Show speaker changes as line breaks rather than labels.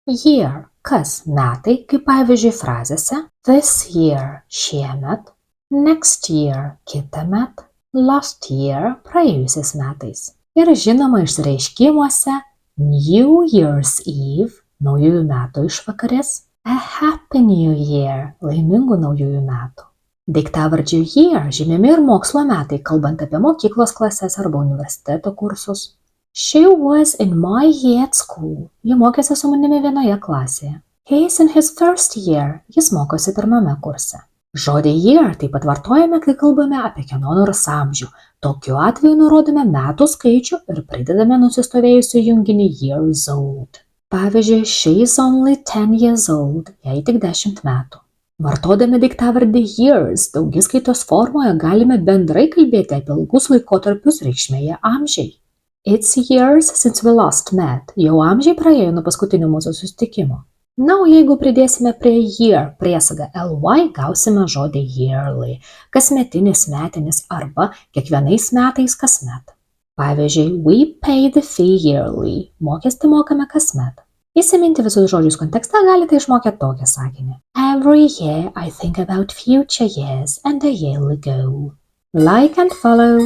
Year – kas metai, kaip pavyzdžiui frazėse this year – šiemet, next year – kitąmet, last year – praėjusiais metais. Ir žinoma išsireiškimuose New Year's Eve – naujųjų metų išvakarės, a happy new year – laimingų naujųjų metų. Daiktavardžiu year žymimi ir mokslo metai, kalbant apie mokyklos klases arba universiteto kursus. She was in my year at school. Ji mokėsi su manimi vienoje klasėje. He is in his first year. Jis mokosi pirmame kurse. Žodį year taip pat vartojame, kai kalbame apie kieno nors amžių. Tokiu atveju nurodome metų skaičių ir pridedame nusistovėjusių junginį years old. Pavyzdžiui, she is only 10 years old. Jai tik 10 metų. Vartodami daiktavardį years daugiskaitos formoje galime bendrai kalbėti apie ilgus laikotarpius reikšmėje amžiai. It's years since we last met. Jau amžiai praėjo nuo paskutinio mūsų susitikimo. Na, o jeigu pridėsime prie year priesagą ly, gausime žodį yearly, kasmetinis, metinis arba kiekvienais metais kasmet. Pavyzdžiui, we pay the fee yearly. Mokestį mokame kasmet. Įsiminti visus žodžius kontekste galite išmokę tokią sakinį. Every year I think about future years and a yearly goal. Like and follow.